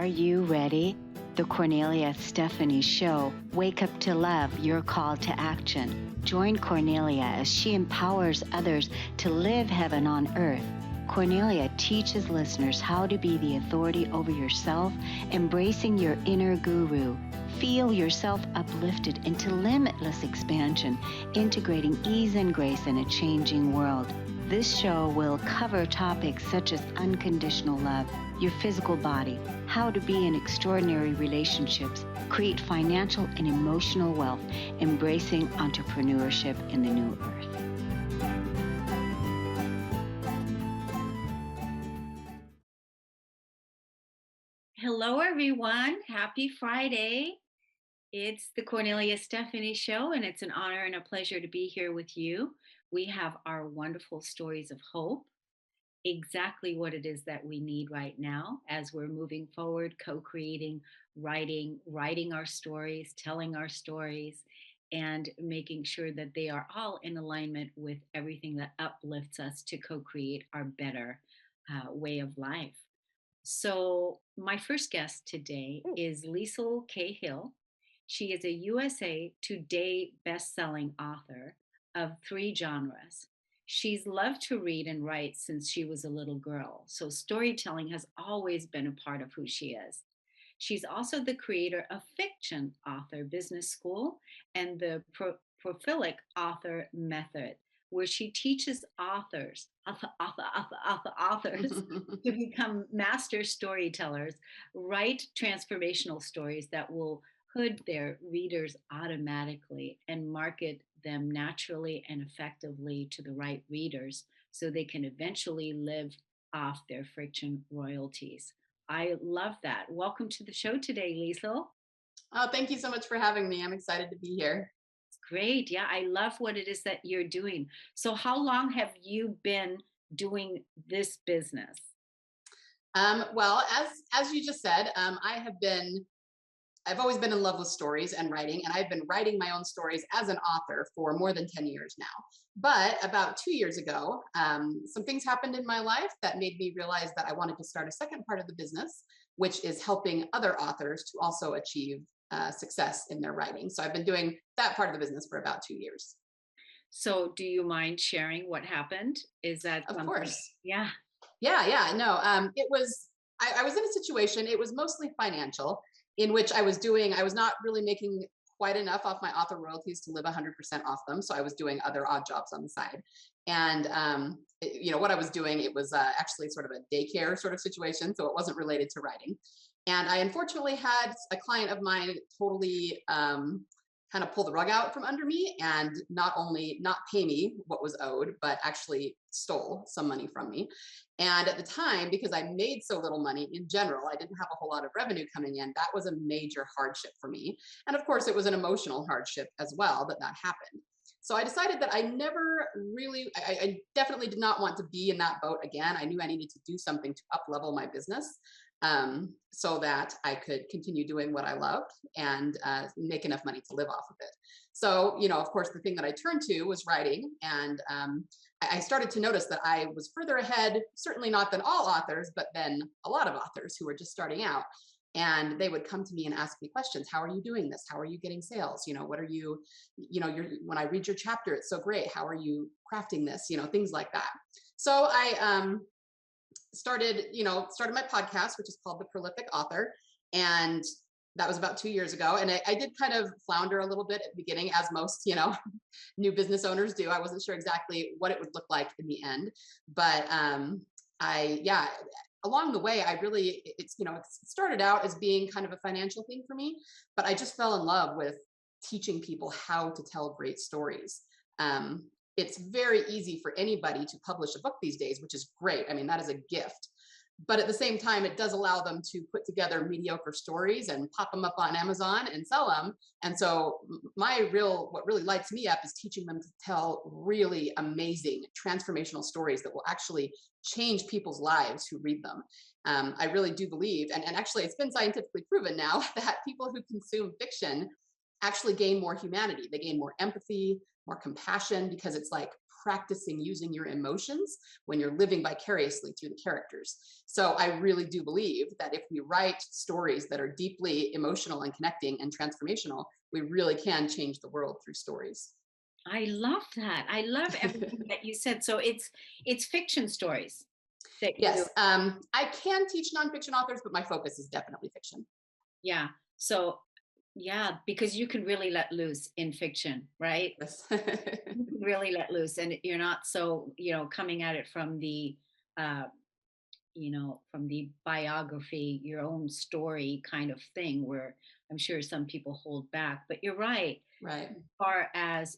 Are you ready? The Kornelia Stephanie Show. Wake up to love, your call to action. Join Kornelia as she empowers others to live heaven on earth. Kornelia teaches listeners how to be the authority over yourself, embracing your inner guru. Feel yourself uplifted into limitless expansion, integrating ease and grace in a changing world. This show will cover topics such as unconditional love, your physical body, how to be in extraordinary relationships, create financial and emotional wealth, embracing entrepreneurship in the new earth. Hello, everyone. Happy Friday. It's the Kornelia Stephanie Show, and it's an honor and a pleasure to be here with you. We have our wonderful stories of hope, exactly what it is that we need right now as we're moving forward, co-creating, writing our stories, telling our stories, and making sure that they are all in alignment with everything that uplifts us to co-create our better way of life. So, my first guest today is Liesel Hill. She is a USA Today best-selling author of 3 genres. She's loved to read and write since she was a little girl, so storytelling has always been a part of who she is. She's also the creator of Fiction Author Business School and the Prolific Author Method, where she teaches authors to become master storytellers, write transformational stories that will hood their readers automatically and market them naturally and effectively to the right readers so they can eventually live off their fiction royalties. I love that. Welcome to the show today, Liesel. Oh, thank you so much for having me. I'm excited to be here. Great. Yeah, I love what it is that you're doing. So, how long have you been doing this business? Well, as you just said, I've always been in love with stories and writing, and I've been writing my own stories as an author for more than 10 years now. But about 2 years ago, some things happened in my life that made me realize that I wanted to start a second part of the business, which is helping other authors to also achieve success in their writing. So I've been doing that part of the business for about 2 years. So, do you mind sharing what happened? Is that Of something? course. Yeah. Yeah. No, I was in a situation, it was mostly financial, in which I was not really making quite enough off my author royalties to live 100% off them. So I was doing other odd jobs on the side. And, what I was doing, it was actually sort of a daycare sort of situation. So it wasn't related to writing. And I unfortunately had a client of mine totally kind of pull the rug out from under me and not only not pay me what was owed, but actually stole some money from me. And at the time, because I made so little money in general, I didn't have a whole lot of revenue coming in. That was a major hardship for me. And of course, it was an emotional hardship as well that happened. So I decided that I definitely did not want to be in that boat again. I knew I needed to do something to up level my business so that I could continue doing what I loved and make enough money to live off of it. So, of course, the thing that I turned to was writing. And I started to notice that I was further ahead, certainly not than all authors, but then a lot of authors who were just starting out. And they would come to me and ask me questions. How are you doing this? How are you getting sales? What are you, when I read your chapter, it's so great. How are you crafting this? Things like that. So I started my podcast, which is called The Prolific Author. And that was about 2 years ago. And I did kind of flounder a little bit at the beginning, as most, new business owners do. I wasn't sure exactly what it would look like in the end. But along the way, it started out as being kind of a financial thing for me, but I just fell in love with teaching people how to tell great stories. It's very easy for anybody to publish a book these days, which is great. I mean, that is a gift. But at the same time, it does allow them to put together mediocre stories and pop them up on Amazon and sell them. And so what really lights me up is teaching them to tell really amazing transformational stories that will actually change people's lives who read them. I really do believe, and actually it's been scientifically proven now that people who consume fiction actually gain more humanity. They gain more empathy. more compassion, because it's like practicing using your emotions when you're living vicariously through the characters. So I really do believe that if we write stories that are deeply emotional and connecting and transformational, we really can change the world through stories. I love that. I love everything that you said. So it's fiction stories that you Yes, I can teach nonfiction authors, but my focus is definitely fiction. yeah. So yeah, because you can really let loose in fiction, right? Yes. You can really let loose and you're not so, coming at it from the uh from the biography, your own story kind of thing where I'm sure some people hold back. But you're right. Right. Far as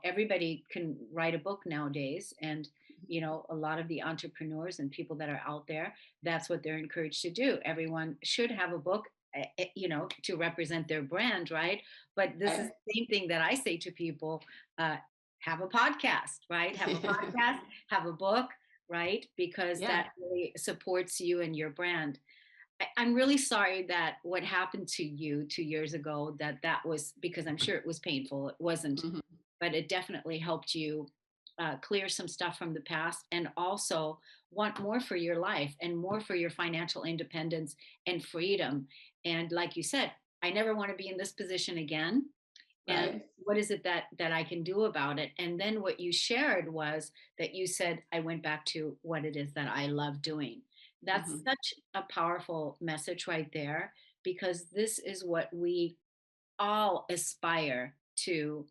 everybody can write a book nowadays, and a lot of the entrepreneurs and people that are out there, that's what they're encouraged to do. Everyone should have a book, to represent their brand, right? But this is Right. the same thing that I say to people. uh, have a podcast, right? Have a podcast, have a book, right? Because Yeah. that really supports you and your brand. I'm really sorry that what happened to you 2 years ago, that was, because I'm sure it was painful. It wasn't, Mhm. but it definitely helped you clear some stuff from the past and also want more for your life and more for your financial independence and freedom. And like you said, I never want to be in this position again. And Right. what is it that I can do about it? And then what you shared was that you said, I went back to what it is that I love doing. That's Mhm. such a powerful message right there, because this is what we all aspire to,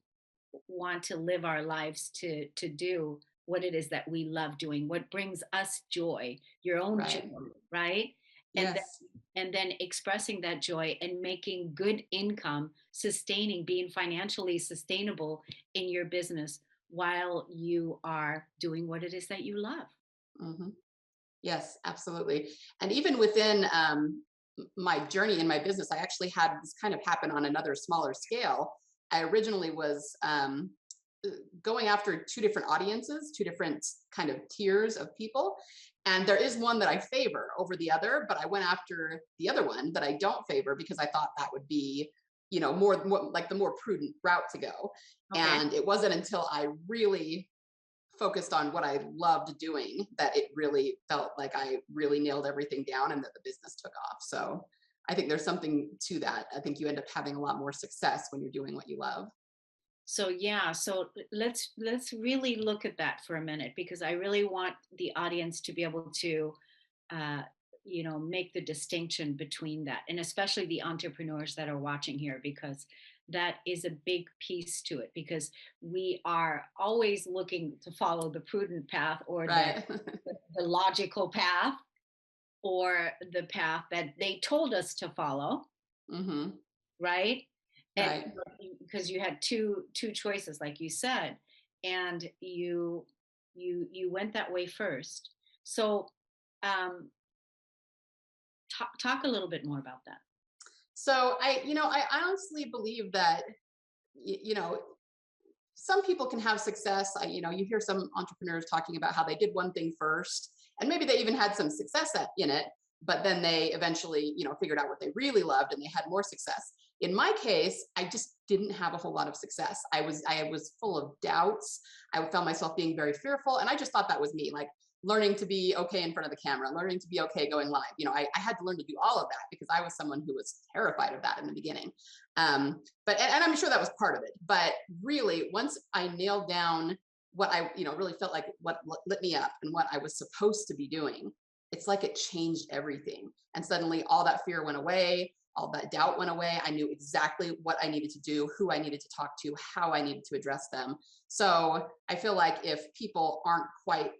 want to live our lives to do what it is that we love doing, what brings us joy, your own joy, Right. right? And Yes. then expressing that joy and making good income, sustaining, being financially sustainable in your business while you are doing what it is that you love. Mhm. Yes, absolutely. And even within my journey in my business, I actually had this kind of happen on another smaller scale. I originally was uh, going after two different audiences, two different kind of tiers of people. And there is one that I favor over the other, but I went after the other one that I don't favor because I thought that would be, more like the more prudent route to go. Okay. And it wasn't until I really focused on what I loved doing that it really felt like I really nailed everything down and that the business took off. So I think there's something to that. I think you end up having a lot more success when you're doing what you love. So yeah, so let's really look at that for a minute, because I really want the audience to be able to uh, make the distinction between that, and especially the entrepreneurs that are watching here, because that is a big piece to it, because we are always looking to follow the prudent path, or the Right. the logical path, or the path that they told us to follow, Hmm. right? And Right. because you had two choices, like you said, and you went that way first. So um talk a little bit more about that. So I honestly believe that, you know, some people can have success. You hear some entrepreneurs talking about how they did one thing first, and maybe they even had some success in it, but then they eventually, figured out what they really loved and they had more success. In my case, I just didn't have a whole lot of success. I was full of doubts. I found myself being very fearful, and I just thought that was me. Like learning to be okay in front of the camera, learning to be okay going live. I had to learn to do all of that because I was someone who was terrified of that in the beginning. But I'm sure that was part of it. But really, once I nailed down what I, really felt like what lit me up and what I was supposed to be doing, it's like it changed everything. And suddenly all that fear went away, all that doubt went away. I knew exactly what I needed to do, who I needed to talk to, how I needed to address them. So I feel like if people aren't quite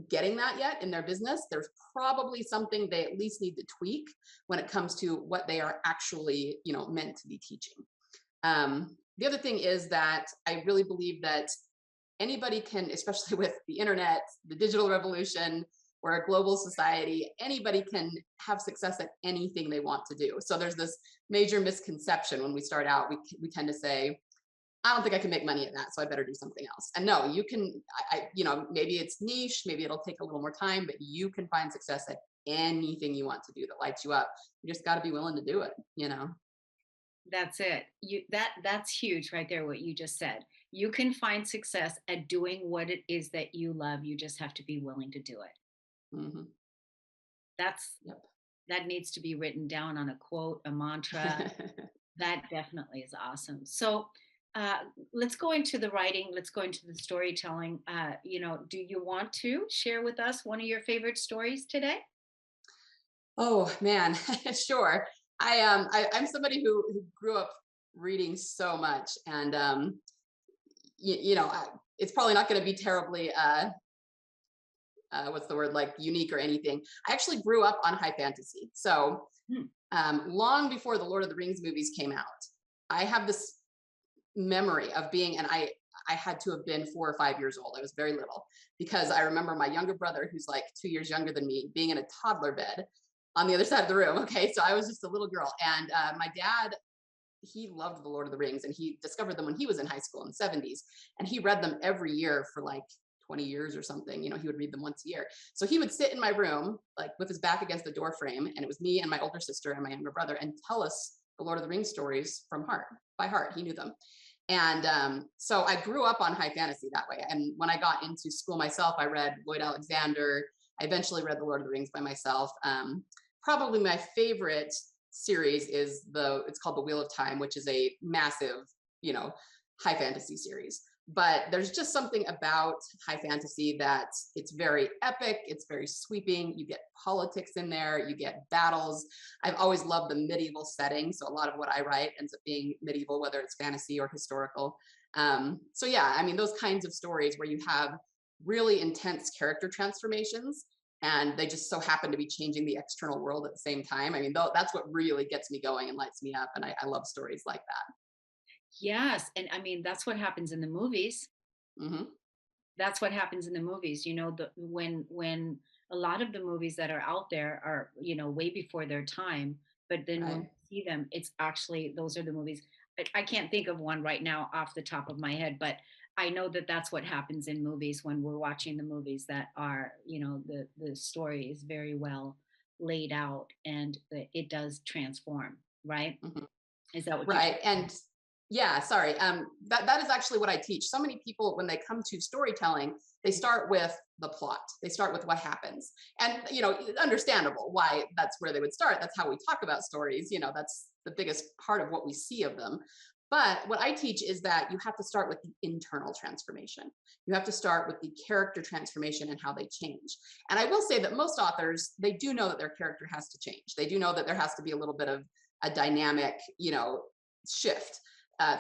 getting that yet in their business, there's probably something they at least need to tweak when it comes to what they are actually, meant to be teaching. The other thing is that I really believe that anybody can, especially with the internet, the digital revolution, we're a global society, anybody can have success at anything they want to do. So there's this major misconception when we start out. We tend to say, I don't think I can make money at that, so I better do something else. And no, you can, maybe it's niche, maybe it'll take a little more time, but you can find success at anything you want to do that lights you up. You just got to be willing to do it. That's it. That's huge right there, what you just said. You can find success at doing what it is that you love. You just have to be willing to do it. Hmm. That's Yep. that needs to be written down on a quote, a mantra. That definitely is awesome. So let's go into the writing. Let's go into the storytelling. Do you want to share with us one of your favorite stories today? Oh man, sure. I'm somebody who grew up reading so much, and it's probably not going to be terribly what's the word, like unique or anything. I actually grew up on high fantasy, so Hmm. long before the Lord of the Rings movies came out, I have this memory of being, and I had to have been 4 or 5 years old. I was very little because I remember my younger brother, who's like 2 years younger than me, being in a toddler bed on the other side of the room. Okay, so I was just a little girl, and my dad, he loved the Lord of the Rings, and he discovered them when he was in high school in the 70s, and he read them every year for like 20 years or something. He would read them once a year. So he would sit in my room, like with his back against the door frame, and it was me and my older sister and my younger brother, and tell us the Lord of the Rings stories from heart, by heart. He knew them. And so I grew up on high fantasy that way. And when I got into school myself, I read Lloyd Alexander. I eventually read The Lord of the Rings by myself. Probably my favorite series is it's called The Wheel of Time, which is a massive, you know, high fantasy series. But there's just something about high fantasy that it's very epic, it's very sweeping. You get politics in there, you get battles. I've always loved the medieval setting, so a lot of what I write ends up being medieval, whether it's fantasy or historical. So yeah, I mean, those kinds of stories where you have really intense character transformations and they just so happen to be changing the external world at the same time. I mean, that's what really gets me going and lights me up, and I love stories like that. Yes, and I mean that's what happens in the movies. Hmm. That's what happens in the movies. When a lot of the movies that are out there are, way before their time, but then when Right. we see them, it's actually those are the movies. I can't think of one right now off the top of my head, but I know that that's what happens in movies when we're watching the movies that are, the story is very well laid out and it does transform, right? Hmm. Is that what you? Right. And yeah, sorry. That is actually what I teach. So many people, when they come to storytelling, they start with the plot. They start with what happens, and understandable why that's where they would start. That's how we talk about stories. That's the biggest part of what we see of them. But what I teach is that you have to start with the internal transformation. You have to start with the character transformation and how they change. And I will say that most authors, they do know that their character has to change. They do know that there has to be a little bit of a dynamic, shift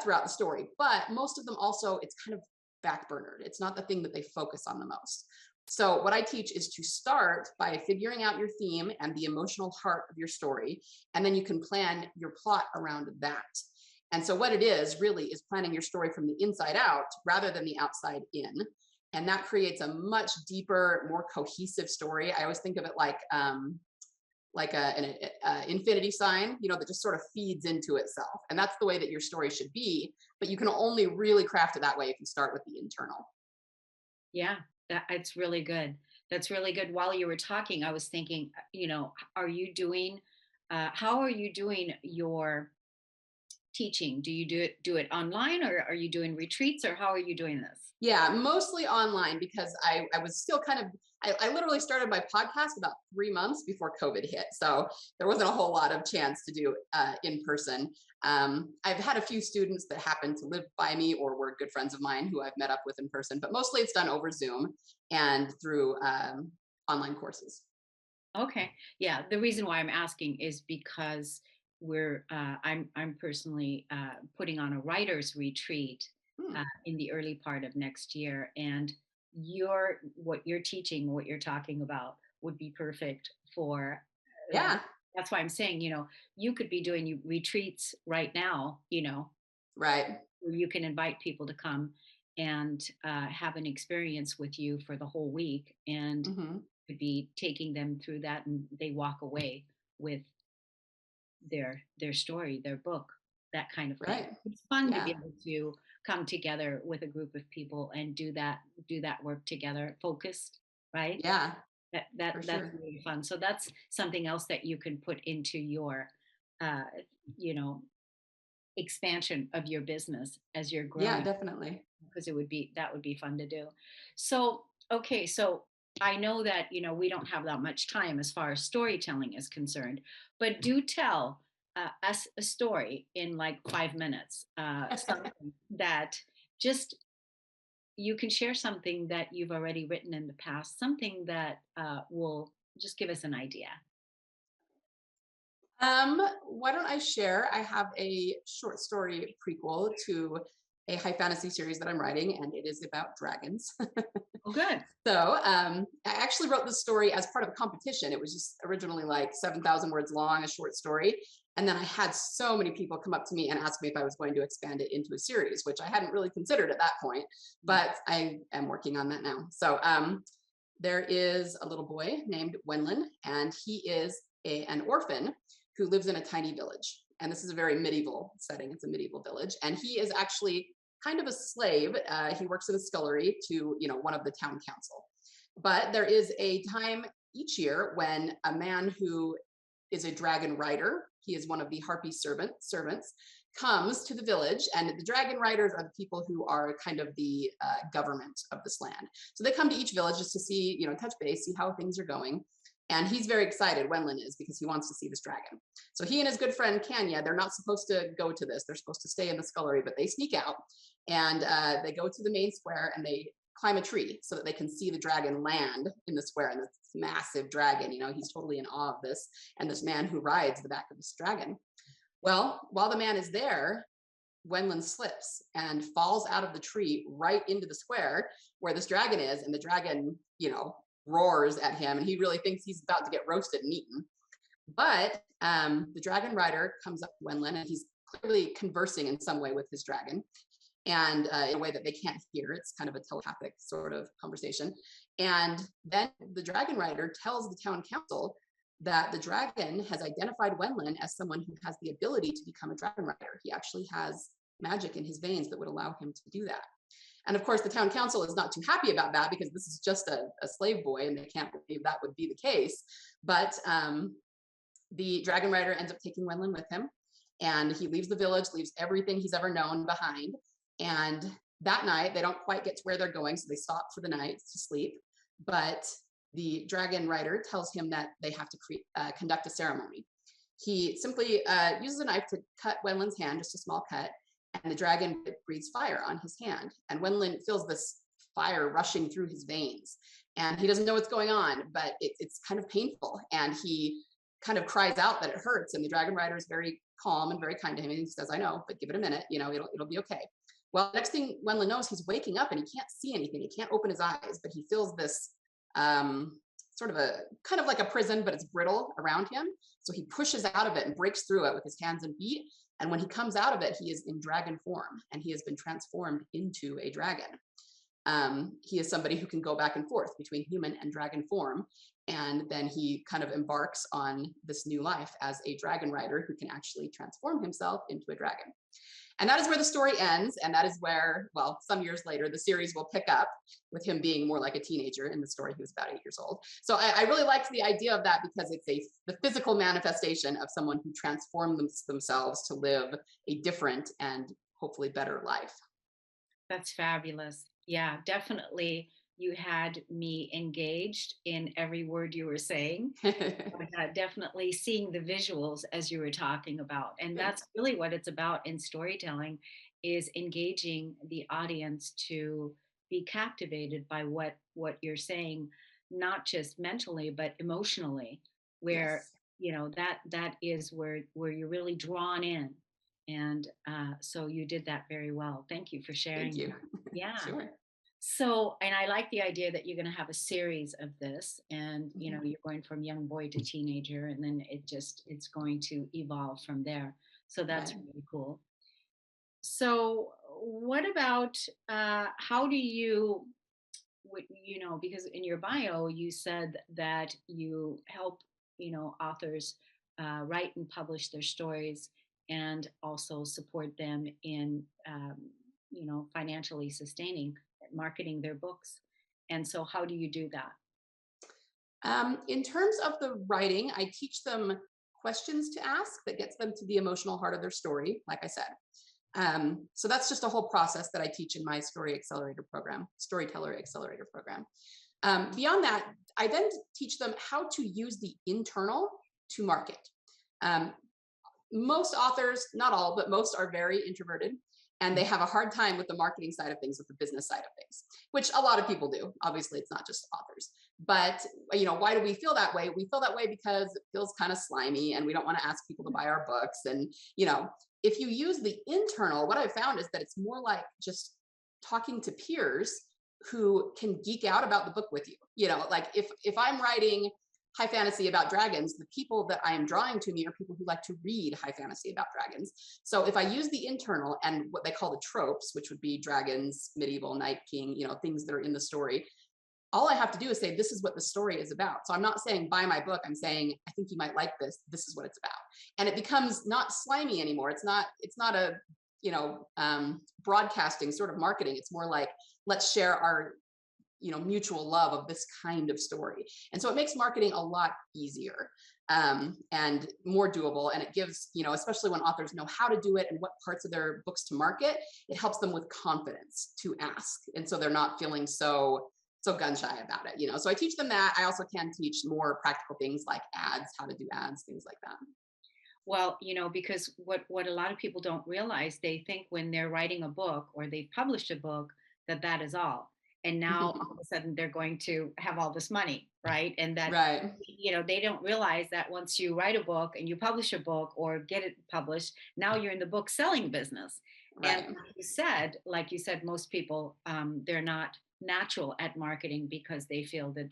throughout the story. But most of them also, it's kind of backburnered. It's not the thing that they focus on the most. So, what I teach is to start by figuring out your theme and the emotional heart of your story, and then you can plan your plot around that. And so, what it is really is planning your story from the inside out rather than the outside in. And that creates a much deeper, more cohesive story. I always think of it like an infinity sign, that just sort of feeds into itself. And that's the way that your story should be. But you can only really craft it that way if you start with the internal. Yeah, it's really good. That's really good. While you were talking, I was thinking, how are you doing your teaching? Do you do it online, or are you doing retreats, or how are you doing this? Yeah, mostly online because I was still kind of, I literally started my podcast about 3 months before COVID hit. So there wasn't a whole lot of chance to do in person. I've had a few students that happen to live by me or were good friends of mine who I've met up with in person, but mostly it's done over Zoom and through online courses. Okay. Yeah, the reason why I'm asking is because I'm personally putting on a writers retreat Hmm. in the early part of next year, and what you're teaching, what you're talking about, would be perfect for. Uh, Yeah, that's why I'm saying, you could be doing retreats right now, right. where you can invite people to come and have an experience with you for the whole week, and Hmm. could be taking them through that and they walk away with their story, their book, that kind of thing. Right. It's fun to be Yeah. able to come together with a group of people and do that work together, focused, right? Yeah, That's for sure. really fun. So that's something else that you can put into your uh, you know expansion of your business as you're Yeah, growing, definitely. because that would be fun to do. So, okay, so I know that, we don't have that much time as far as storytelling is concerned, but do tell us a story in like 5 minutes, something that just you can share, something that you've already written in the past, something that will just give us an idea. Why don't I share? I have a short story prequel to a high fantasy series that I'm writing, and it is about dragons. Oh, good. I actually wrote this story as part of a competition. It was just originally like 7,000 words long, a short story. And then I had so many people come up to me and ask me if I was going to expand it into a series, which I hadn't really considered at that point, but I am working on that now. There is a little boy named Wenlin, and he is an orphan who lives in a tiny village. And this is a very medieval setting. It's a medieval village. And he is actually kind of a slave. He works in a scullery to, one of the town council. But there is a time each year when a man who is a dragon rider, he is one of the harpy servants, comes to the village, and the dragon riders are the people who are kind of the government of this land. So they come to each village just to see, touch base, see how things are going. And he's very excited, Wenlin is, because he wants to see this dragon. So he and his good friend Kanya, they're not supposed to go to this. They're supposed to stay in the scullery, but they sneak out and they go to the main square and they climb a tree so that they can see the dragon land in the square. And this massive dragon, he's totally in awe of this. And this man who rides the back of this dragon. Well, while the man is there, Wenlin slips and falls out of the tree right into the square where this dragon is. And the dragon, roars at him, and he really thinks he's about to get roasted and eaten. But the dragon rider comes up to Wenlin, and he's clearly conversing in some way with his dragon, and in a way that they can't hear. It's kind of a telepathic sort of conversation. And then the dragon rider tells the town council that the dragon has identified Wenlin as someone who has the ability to become a dragon rider. He actually has magic in his veins that would allow him to do that. And of course, the town council is not too happy about that because this is just a slave boy and they can't believe that would be the case. But the dragon rider ends up taking Wenlin with him, and he leaves the village, leaves everything he's ever known behind. And that night, they don't quite get to where they're going, so they stop for the night to sleep. But the dragon rider tells him that they have to conduct a ceremony. He simply uses a knife to cut Wenlin's hand, just a small cut, and the dragon breathes fire on his hand. And Wenlin feels this fire rushing through his veins. And he doesn't know what's going on, but it's kind of painful. And he kind of cries out that it hurts. And the dragon rider is very calm and very kind to him. And he says, I know, but give it a minute, it'll be okay. Well, next thing Wenlin knows, he's waking up and he can't see anything. He can't open his eyes, but he feels this sort of kind of like a prison, but it's brittle around him. So he pushes out of it and breaks through it with his hands and feet. And when he comes out of it, he is in dragon form, and he has been transformed into a dragon. He is somebody who can go back and forth between human and dragon form. And then he kind of embarks on this new life as a dragon rider who can actually transform himself into a dragon. And that is where the story ends. And that is where, well, some years later, the series will pick up with him being more like a teenager. In the story, he was about 8 years old. So I really liked the idea of that because it's the physical manifestation of someone who transformed themselves to live a different and hopefully better life. That's fabulous. Yeah, definitely. You had me engaged in every word you were saying. But, definitely seeing the visuals as you were talking about. And Good. that's really what it's about in storytelling, is engaging the audience to be captivated by what you're saying, not just mentally, but emotionally, where, Yes. that is where you're really drawn in. And so you did that very well. Thank you for Thank sharing you. that. Yeah. Sure. So, and I like the idea that you're going to have a series of this, and Mhm. you're going from young boy to teenager, and then it's going to evolve from there. So that's Right. really cool. So, what about how do you, because in your bio you said that you help, authors write and publish their stories, and also support them in, financially sustaining, marketing their books. And so, how do you do that? In terms of the writing, I teach them questions to ask that gets them to the emotional heart of their story, like I said. So that's just a whole process that I teach in my storyteller accelerator program. Beyond that, I then teach them how to use the internal to market. Um, Most authors, not all, but most are very introverted, and they have a hard time with the marketing side of things, with the business side of things, which a lot of people do. Obviously, it's not just authors. But why do we feel that way? We feel that way because it feels kind of slimy, and we don't want to ask people to buy our books. And if you use the internal, what I've found is that it's more like just talking to peers who can geek out about the book with you. Like if I'm writing high fantasy about dragons, the people that I am drawing to me are people who like to read high fantasy about dragons. So if I use the internal and what they call the tropes, which would be dragons, medieval, night king, things that are in the story, all I have to do is say, this is what the story is about. So I'm not saying buy my book. I'm saying, I think you might like this. This is what it's about. And it becomes not slimy anymore. It's not a, broadcasting sort of marketing. It's more like, let's share our mutual love of this kind of story. And so it makes marketing a lot easier, and more doable. And it gives, especially when authors know how to do it and what parts of their books to market, it helps them with confidence to ask. And so they're not feeling so gun shy about it. So I teach them that. I also can teach more practical things like ads, how to do ads, things like that. Well, because what a lot of people don't realize, they think when they're writing a book or they've published a book that that is all. And now all of a sudden they're going to have all this money, right? And that, Right. they don't realize that once you write a book and you publish a book or get it published, now you're in the book selling business. And Right. like you said, most people, they're not natural at marketing because they feel that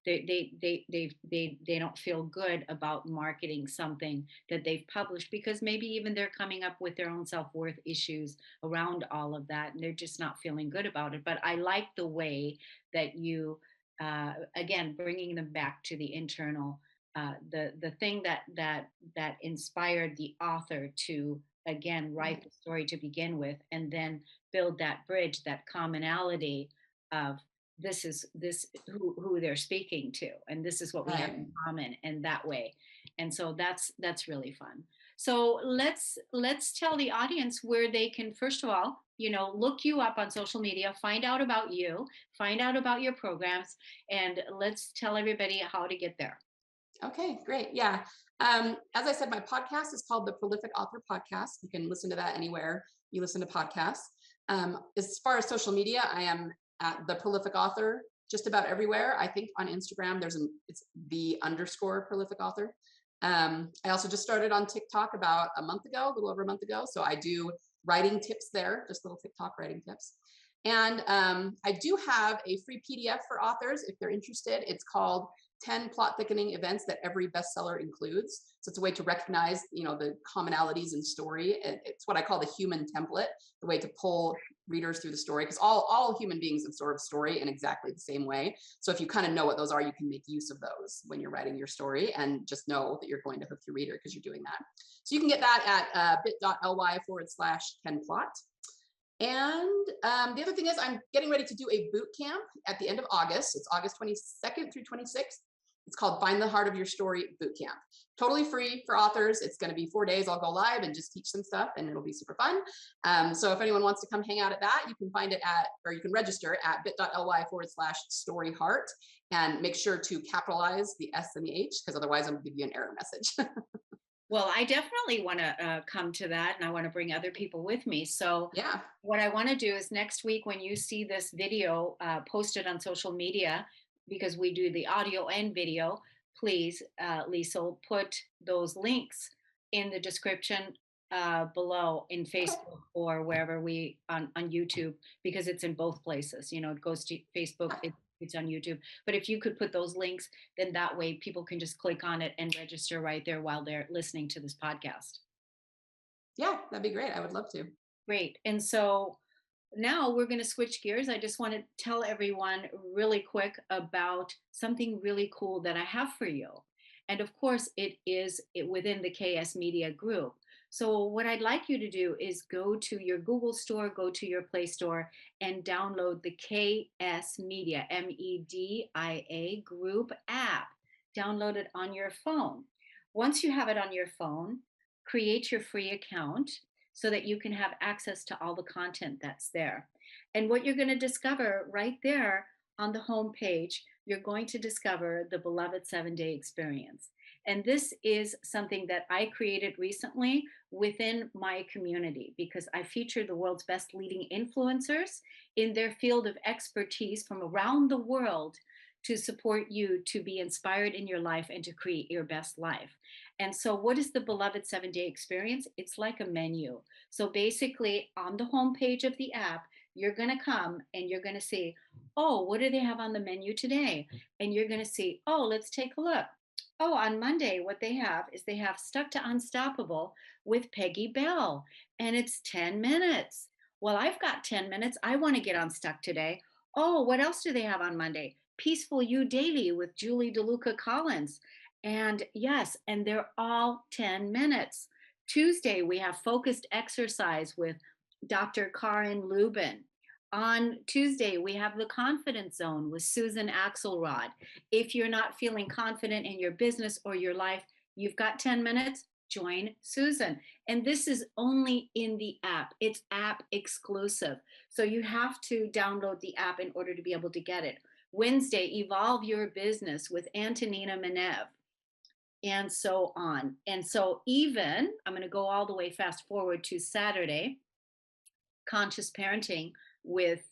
they don't feel good about marketing something that they've published, because maybe even they're coming up with their own self-worth issues around all of that, and they're just not feeling good about it. But I like the way that you, again, bringing them back to the internal, the thing that inspired the author to again write Right. the story to begin with, and then build that bridge, that commonality of who they're speaking to, and this is what we have in Right. common, and that way. And so that's really fun. So let's tell the audience where they can, first of all, look you up on social media, find out about you, find out about your programs, and let's tell everybody how to get there. Okay, great. Yeah. As I said, my podcast is called the Prolific Author Podcast. You can listen to that anywhere you listen to podcasts. As far as social media, I am at the Prolific Author just about everywhere. I think on Instagram, it's the underscore prolific author. I also just started on TikTok about a month ago, a little over a month ago. So I do writing tips there, just little TikTok writing tips. And I do have a free PDF for authors if they're interested. It's called 10 plot thickening events that every bestseller includes. So it's a way to recognize, the commonalities in story. It's what I call the human template, the way to pull readers through the story, because all human beings absorb story in exactly the same way. So if you kind of know what those are, you can make use of those when you're writing your story, and just know that you're going to hook your reader because you're doing that. So you can get that at bit.ly/10 plot. And the other thing is, I'm getting ready to do a boot camp at the end of August. It's August 22nd through 26th. It's called Find the Heart of Your Story Boot Camp. Totally free for authors. It's going to be 4 days. I'll go live and just teach some stuff, and it'll be super fun. So if anyone wants to come hang out at that, you can find it you can register at bit.ly/storyheart, and make sure to capitalize the S and the H, because otherwise I'm going to give you an error message. Well, I definitely want to come to that, and I want to bring other people with me. So, Yeah. what I want to do is next week, when you see this video posted on social media, because we do the audio and video, please, Liesel, put those links in the description below in Okay. Facebook or wherever on YouTube, because it's in both places. It goes to Facebook, it's on YouTube. But if you could put those links, then that way people can just click on it and register right there while they're listening to this podcast. Yeah, that'd be great. I would love to. Great. And so now we're going to switch gears. I just want to tell everyone really quick about something really cool that I have for you. And of course, within the KS Media Group. So, what I'd like you to do is go to your Google Store, go to your Play Store, and download the KS Media, MEDIA Group app. Download it on your phone. Once you have it on your phone, create your free account so that you can have access to all the content that's there. And what you're going to discover right there on the home page, you're going to discover the Beloved 7-Day Experience. And this is something that I created recently within my community because I feature the world's best leading influencers in their field of expertise from around the world to support you to be inspired in your life and to create your best life. And so, what is the Beloved 7-Day Experience? It's like a menu. So, basically, on the home page of the app, you're going to come and you're going to see, oh, what do they have on the menu today? And you're going to see, oh, let's take a look. Oh, on Monday, what they have is they have Stuck to Unstoppable with Peggy Bell, and it's 10 minutes. Well, I've got 10 minutes. I want to get unstuck today. Oh, what else do they have on Monday? Peaceful You Daily with Julie DeLuca Collins. And yes, and they're all 10 minutes. Tuesday, we have Focused Exercise with Dr. Karin Lubin. On Tuesday, we have the Confidence Zone with Susan Axelrod. If you're not feeling confident in your business or your life, you've got 10 minutes, join Susan. And this is only in the app, it's app exclusive. So you have to download the app in order to be able to get it. Wednesday, Evolve Your Business with Antonina Menev, and so on. And so, even I'm going to go all the way fast forward to Saturday, Conscious Parenting with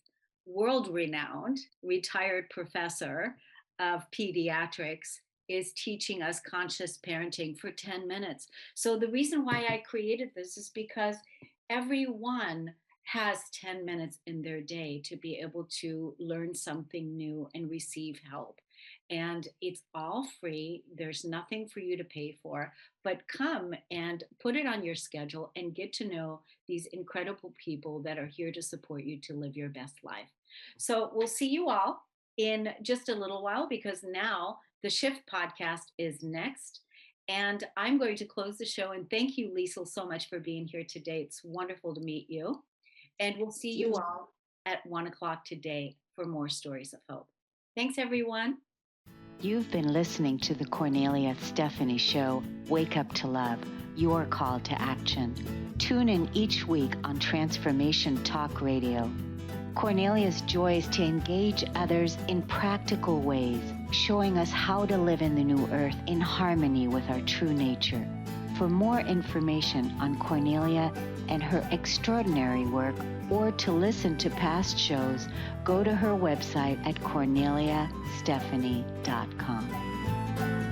world renowned retired professor of pediatrics is teaching us conscious parenting for 10 minutes. So, the reason why I created this is because everyone has 10 minutes in their day to be able to learn something new and receive help. And it's all free. There's nothing for you to pay for, but come and put it on your schedule and get to know these incredible people that are here to support you to live your best life. So we'll see you all in just a little while because now the Shift podcast is next. And I'm going to close the show. And thank you, Liesel, so much for being here today. It's wonderful to meet you. And we'll see you all at 1 o'clock today for more stories of hope. Thanks, everyone. You've been listening to the Kornelia Stephanie Show, Wake Up to Love, your call to action. Tune in each week on Transformation Talk Radio. Kornelia's joy is to engage others in practical ways, showing us how to live in the new earth in harmony with our true nature. For more information on Kornelia and her extraordinary work, or to listen to past shows, go to her website at korneliastephanie.com.